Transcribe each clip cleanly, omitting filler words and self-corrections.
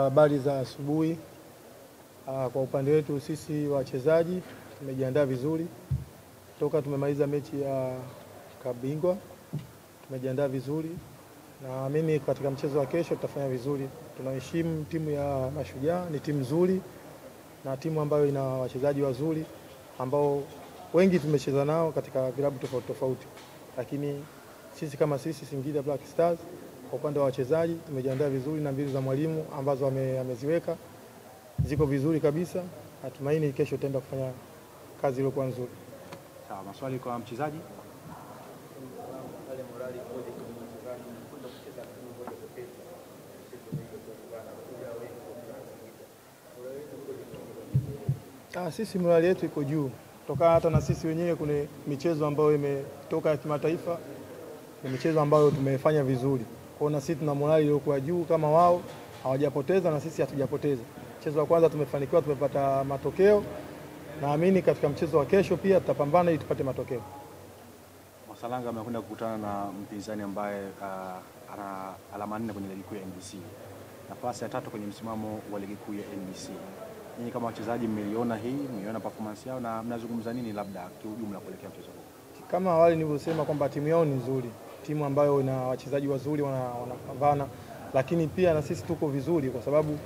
Habari za asubuhi. Kwa upande wetu sisi wachezaji tumejiandaa vizuri. Toka tumemaliza mechi ya kabingwa tumejiandaa vizuri. Na mimi katika mchezo wa kesho tutafanya vizuri. Tunaheshimu timu ya Mashujaa, ni timu nzuri na timu ambayo ina wachezaji wazuri ambao wengi tumecheza nao katika vilabu tofauti tofauti. Lakini sisi kama sisi Singida Black Stars kwa upande wa wachezaji tumejiandaa vizuri na mbinu za mwalimu ambazo ameziweka ziko vizuri kabisa. Natumaini kesho tutaenda kufanya kazi iliyokuwa nzuri. Sawa, maswali kwa mchezaji? Sisi morali yetu iko juu. Toka hata na sisi wenyewe kuna michezo ambayo imetoka ya kimataifa, ni michezo ambayo tumefanya vizuri. Kwa hiyo na sisi tuna morali iliyokuwa juu kama wao hawajapoteza na sisi hatujapoteza. Mchezo wa kwanza tumefanikiwa, tumepata matokeo. Naamini katika mchezo wa kesho pia tutapambana ili tupate matokeo. Masalanga amekwenda kukutana na mpinzani ambaye ana alama 4 kwenye ligi kuu ya NBC. Nafasi ya 3 kwenye msimamo wa ligi kuu ya NBC. Ninyi kama wachezaji mmeiona hii, mmeiona performance yao na mnazungumza nini labda kiujumla kuelekea mchezo huu? Kama awali nilivyosema kwamba timu yao ni nzuri. Timu ambayo ina wachezaji wazuri wanapambana, lakini pia na sisi tuko vizuri kwa sababu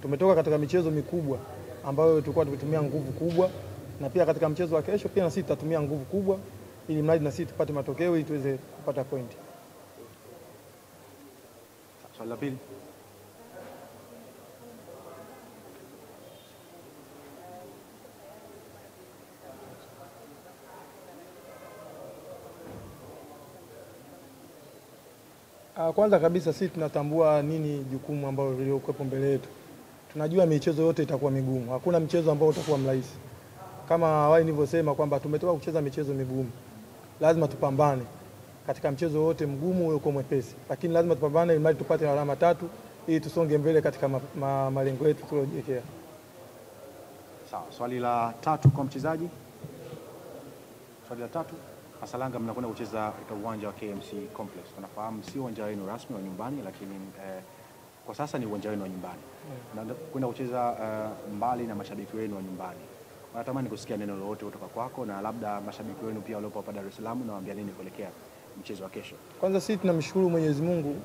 tumetoka katika michezo mikubwa ambayo tulikuwa tumetumia nguvu kubwa, na pia katika mchezo wa kesho pia na sisi tutatumia nguvu kubwa ili mradi na sisi tupate matokeo ili tuweze kupata pointi. Swali la pili. Kwanza kabisa sisi tunatambua nini jukumu ambalo lilikuwepo mbele yetu. Tunajua michezo yote itakuwa migumu. Hakuna mchezo ambao utakuwa mrahisi. Kama awali nilivyosema kwamba tumetoka kucheza michezo migumu. Lazima tupambane. Katika mchezo wote mgumu uko mwepesi. Lakini lazima tupambane ili tupate alama 3 ili tusonge mbele katika malengo yetu tuliyojiwekea. Sawa, swali la 3 kwa mchezaji. Swali la 3. Masalanga mnakwenda kucheza katika uwanja wa KMC Complex. Tunafahamu si uwanja wenu rasmi wa nyumbani, lakini kwa sasa ni uwanja wenu wa nyumbani. Kwenda kucheza mbali na mashabiki wenu wa nyumbani. Natamani kusikia neno lolote kutoka kwako na labda mashabiki wenu pia waliopo hapa Dar es Salaam na waambia nini kuelekea mchezo wa kesho. Kwanza sisi tunamshukuru Mwenyezi Mungu,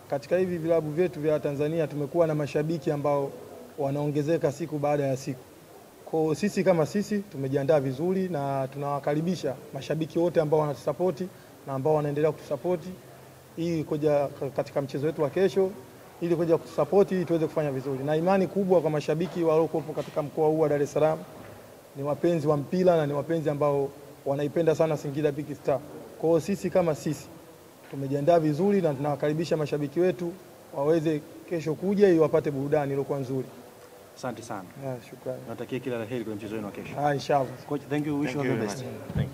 katika hivi vilabu vyetu vya Tanzania tumekuwa na mashabiki ambao wanaongezeka siku baada ya siku. Kwa sisi kama sisi tumejiandaa vizuri na tunawakaribisha mashabiki wote ambao wanatusapoti na ambao wanaendelea kutusapoti ili kuja katika mchezo wetu wa kesho ili kuja kutusapoti ili tuweze kufanya vizuri. Na imani kubwa kwa mashabiki waliokuwepo katika mkoa huu wa Dar es Salaam, ni wapenzi wa mpira na ni wapenzi ambao wanaipenda sana Singida Big Star. Kwa hiyo sisi kama sisi tumejiandaa vizuri na tunawakaribisha mashabiki wetu waweze kesho kuja ili wapate burudani iliyokuwa nzuri. Asante sana. Shukrani. Natakia kila la heri kwenye mchezo wenu wa kesho. Inshallah. Coach, thank you. Wish you all the best. Thank you.